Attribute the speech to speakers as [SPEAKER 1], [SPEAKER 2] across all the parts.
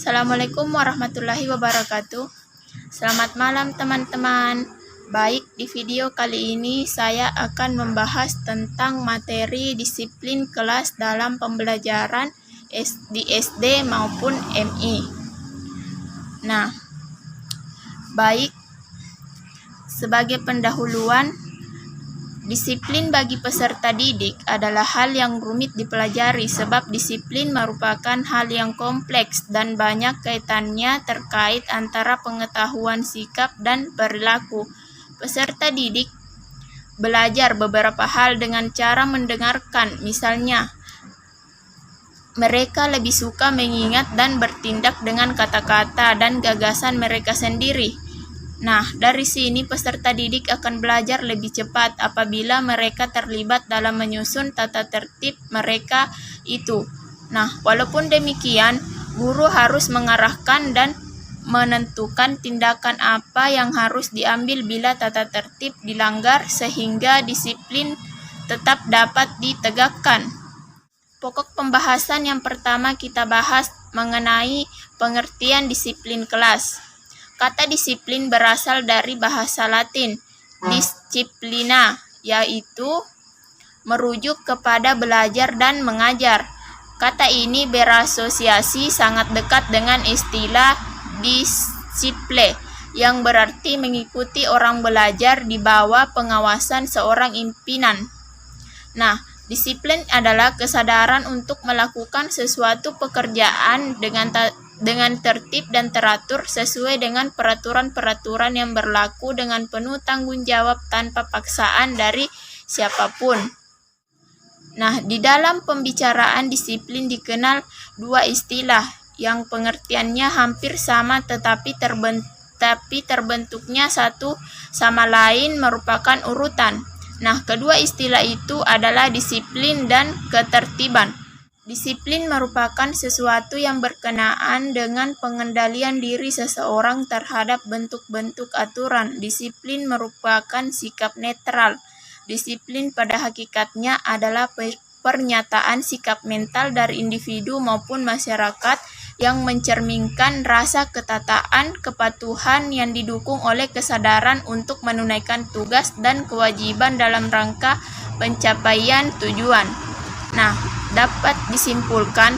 [SPEAKER 1] Assalamualaikum warahmatullahi wabarakatuh. Selamat malam teman-teman. Baik, di video kali ini saya akan membahas tentang materi disiplin kelas dalam pembelajaran di SD maupun MI. Nah, baik, sebagai pendahuluan, disiplin bagi peserta didik adalah hal yang rumit dipelajari sebab disiplin merupakan hal yang kompleks dan banyak kaitannya terkait antara pengetahuan sikap dan perilaku. Peserta didik belajar beberapa hal dengan cara mendengarkan, misalnya mereka lebih suka mengingat dan bertindak dengan kata-kata dan gagasan mereka sendiri. Nah, dari sini peserta didik akan belajar lebih cepat apabila mereka terlibat dalam menyusun tata tertib mereka itu. Nah, walaupun demikian, guru harus mengarahkan dan menentukan tindakan apa yang harus diambil bila tata tertib dilanggar sehingga disiplin tetap dapat ditegakkan. Pokok pembahasan yang pertama kita bahas mengenai pengertian disiplin kelas. Kata disiplin berasal dari bahasa Latin, disciplina, yaitu merujuk kepada belajar dan mengajar. Kata ini berasosiasi sangat dekat dengan istilah disiple, yang berarti mengikuti orang belajar di bawah pengawasan seorang pimpinan. Nah, disiplin adalah kesadaran untuk melakukan sesuatu pekerjaan dengan tertib dan teratur sesuai dengan peraturan-peraturan yang berlaku dengan penuh tanggung jawab tanpa paksaan dari siapapun. Nah, di dalam pembicaraan disiplin dikenal dua istilah yang pengertiannya hampir sama tetapi terbentuknya satu sama lain merupakan urutan. Nah, kedua istilah itu adalah disiplin dan ketertiban. Disiplin merupakan sesuatu yang berkenaan dengan pengendalian diri seseorang terhadap bentuk-bentuk aturan. Disiplin merupakan sikap netral. Disiplin pada hakikatnya adalah pernyataan sikap mental dari individu maupun masyarakat yang mencerminkan rasa ketataan, kepatuhan yang didukung oleh kesadaran untuk menunaikan tugas dan kewajiban dalam rangka pencapaian tujuan. Nah, dapat disimpulkan,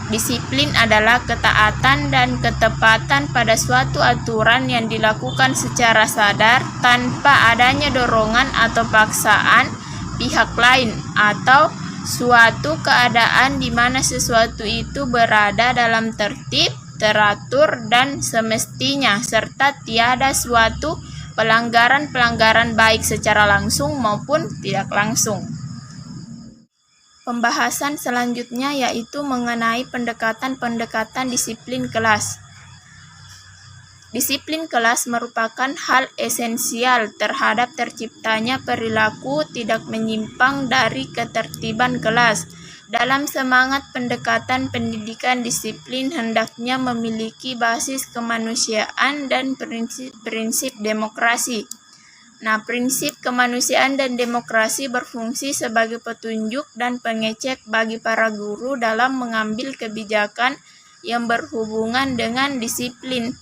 [SPEAKER 1] disiplin adalah ketaatan dan ketepatan pada suatu aturan yang dilakukan secara sadar tanpa adanya dorongan atau paksaan pihak lain atau suatu keadaan di mana sesuatu itu berada dalam tertib, teratur, dan semestinya, serta tiada suatu pelanggaran-pelanggaran baik secara langsung maupun tidak langsung. Pembahasan selanjutnya yaitu mengenai pendekatan-pendekatan disiplin kelas. Disiplin kelas merupakan hal esensial terhadap terciptanya perilaku tidak menyimpang dari ketertiban kelas. Dalam semangat pendekatan pendidikan disiplin hendaknya memiliki basis kemanusiaan dan prinsip demokrasi. Nah, prinsip kemanusiaan dan demokrasi berfungsi sebagai petunjuk dan pengecek bagi para guru dalam mengambil kebijakan yang berhubungan dengan disiplin.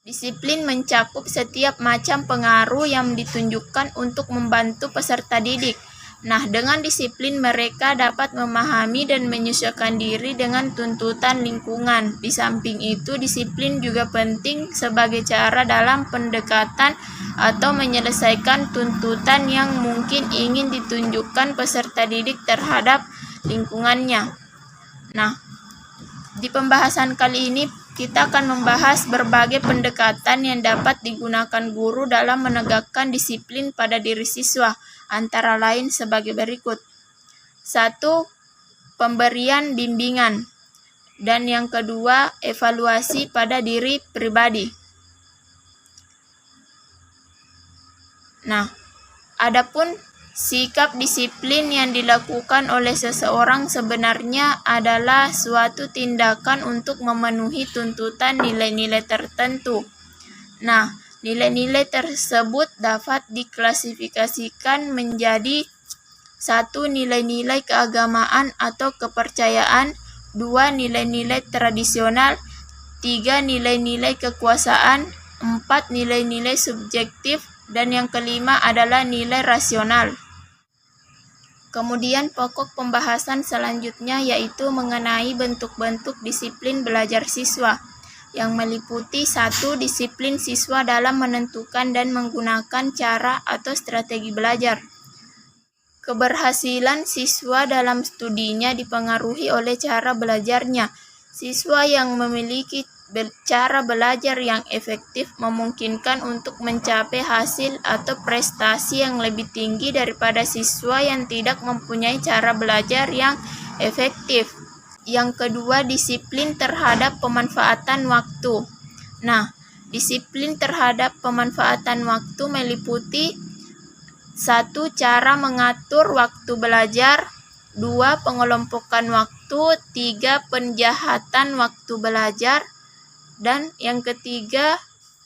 [SPEAKER 1] Disiplin mencakup setiap macam pengaruh yang ditunjukkan untuk membantu peserta didik. Nah, dengan disiplin mereka dapat memahami dan menyesuaikan diri dengan tuntutan lingkungan. Di samping itu, disiplin juga penting sebagai cara dalam pendekatan atau menyelesaikan tuntutan yang mungkin ingin ditunjukkan peserta didik terhadap lingkungannya. Nah, di pembahasan kali ini kita akan membahas berbagai pendekatan yang dapat digunakan guru dalam menegakkan disiplin pada diri siswa, antara lain sebagai berikut. 1. Pemberian bimbingan. Dan yang kedua, evaluasi pada diri pribadi. Nah, adapun sikap disiplin yang dilakukan oleh seseorang sebenarnya adalah suatu tindakan untuk memenuhi tuntutan nilai-nilai tertentu. Nah, nilai-nilai tersebut dapat diklasifikasikan menjadi 1. Nilai-nilai keagamaan atau kepercayaan, 2. Nilai-nilai tradisional, 3. Nilai-nilai kekuasaan, 4. Nilai-nilai subjektif, dan yang kelima adalah nilai rasional. Kemudian pokok pembahasan selanjutnya yaitu mengenai bentuk-bentuk disiplin belajar siswa, yang meliputi 1. Disiplin siswa dalam menentukan dan menggunakan cara atau strategi belajar. Keberhasilan siswa dalam studinya dipengaruhi oleh cara belajarnya. Siswa yang memiliki cara belajar yang efektif memungkinkan untuk mencapai hasil atau prestasi yang lebih tinggi daripada siswa yang tidak mempunyai cara belajar yang efektif. Yang kedua, disiplin terhadap pemanfaatan waktu. Nah, disiplin terhadap pemanfaatan waktu meliputi 1. Cara mengatur waktu belajar, 2. Pengelompokan waktu, 3. Penjahatan waktu belajar, dan yang ketiga,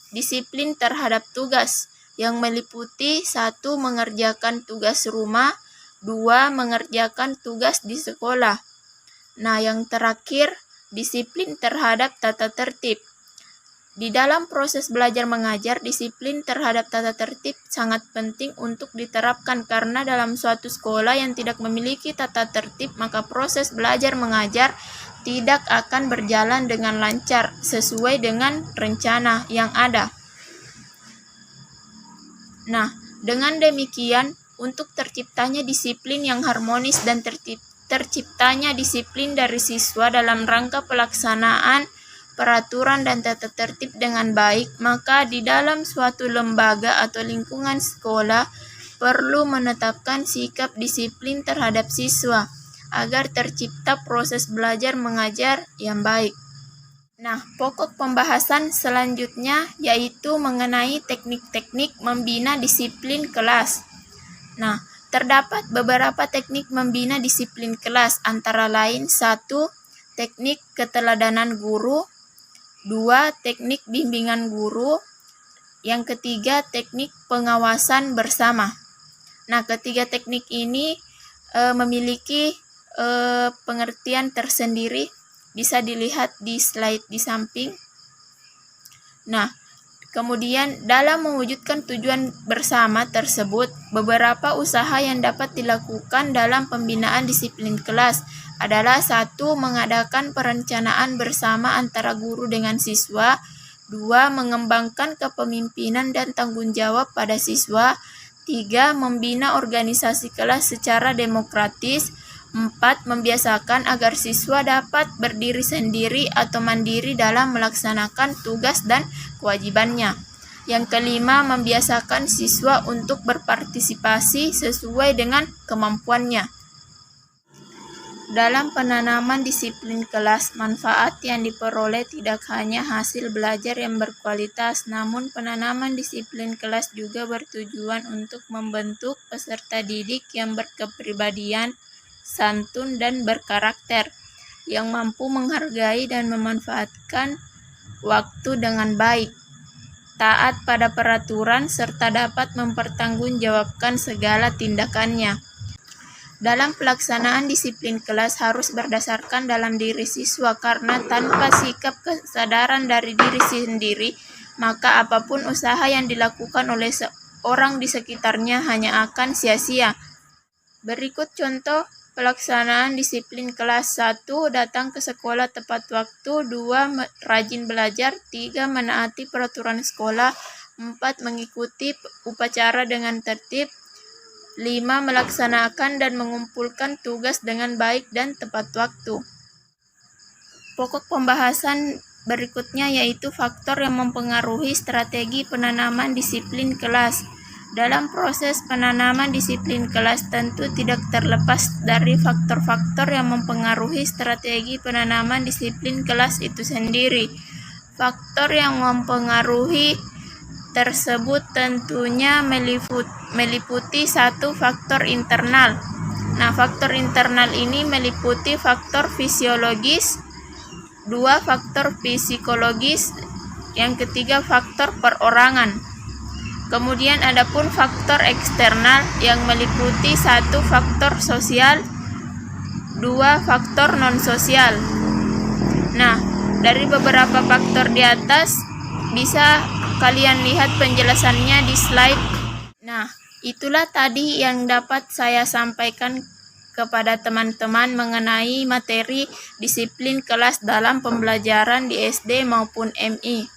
[SPEAKER 1] disiplin terhadap tugas, yang meliputi 1. Mengerjakan tugas rumah, 2. Mengerjakan tugas di sekolah. Nah, yang terakhir, disiplin terhadap tata tertib. Di dalam proses belajar mengajar, disiplin terhadap tata tertib sangat penting untuk diterapkan karena dalam suatu sekolah yang tidak memiliki tata tertib, maka proses belajar mengajar tidak akan berjalan dengan lancar sesuai dengan rencana yang ada. Nah, dengan demikian, untuk terciptanya disiplin yang harmonis dan terciptanya disiplin dari siswa dalam rangka pelaksanaan peraturan dan tata tertib dengan baik, maka di dalam suatu lembaga atau lingkungan sekolah perlu menetapkan sikap disiplin terhadap siswa agar tercipta proses belajar mengajar yang baik. Nah, pokok pembahasan selanjutnya yaitu mengenai teknik-teknik membina disiplin kelas. Nah, terdapat beberapa teknik membina disiplin kelas, antara lain 1. Teknik keteladanan guru, 2. Teknik bimbingan guru, yang ketiga teknik pengawasan bersama. Nah, ketiga teknik ini memiliki pengertian tersendiri, bisa dilihat di slide di samping. Nah, kemudian dalam mewujudkan tujuan bersama tersebut, beberapa usaha yang dapat dilakukan dalam pembinaan disiplin kelas adalah 1. Mengadakan perencanaan bersama antara guru dengan siswa, 2. Mengembangkan kepemimpinan dan tanggung jawab pada siswa, 3. Membina organisasi kelas secara demokratis, 4. Membiasakan agar siswa dapat berdiri sendiri atau mandiri dalam melaksanakan tugas dan kewajibannya. Yang kelima, membiasakan siswa untuk berpartisipasi sesuai dengan kemampuannya. Dalam penanaman disiplin kelas, manfaat yang diperoleh tidak hanya hasil belajar yang berkualitas, namun penanaman disiplin kelas juga bertujuan untuk membentuk peserta didik yang berkepribadian, santun, dan berkarakter, yang mampu menghargai dan memanfaatkan waktu dengan baik, taat pada peraturan, serta dapat mempertanggungjawabkan segala tindakannya. Dalam pelaksanaan disiplin kelas harus berdasarkan dalam diri siswa, karena tanpa sikap kesadaran dari diri sendiri, maka apapun usaha yang dilakukan oleh seorang di sekitarnya hanya akan sia-sia. Berikut contoh pelaksanaan disiplin kelas. 1. Datang ke sekolah tepat waktu, 2. Rajin belajar, 3. Menaati peraturan sekolah, 4. Mengikuti upacara dengan tertib, 5. Melaksanakan dan mengumpulkan tugas dengan baik dan tepat waktu. Pokok pembahasan berikutnya yaitu faktor yang mempengaruhi strategi penanaman disiplin kelas. Dalam proses penanaman disiplin kelas tentu tidak terlepas dari faktor-faktor yang mempengaruhi strategi penanaman disiplin kelas itu sendiri. Faktor yang mempengaruhi tersebut tentunya meliputi 1. Faktor internal. Nah, faktor internal ini meliputi faktor fisiologis, 2. Faktor psikologis, yang ketiga faktor perorangan. Kemudian adapun faktor eksternal yang meliputi 1. Faktor sosial, 2. Faktor non-sosial. Nah, dari beberapa faktor di atas bisa kalian lihat penjelasannya di slide. Nah, itulah tadi yang dapat saya sampaikan kepada teman-teman mengenai materi disiplin kelas dalam pembelajaran di SD maupun MI.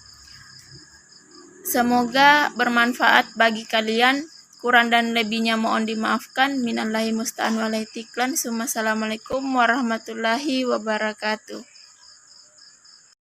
[SPEAKER 1] Semoga bermanfaat bagi kalian. Kurang dan lebihnya mohon dimaafkan. Minallahi musta'an wal ihtiqlan. Assalamualaikum warahmatullahi wabarakatuh.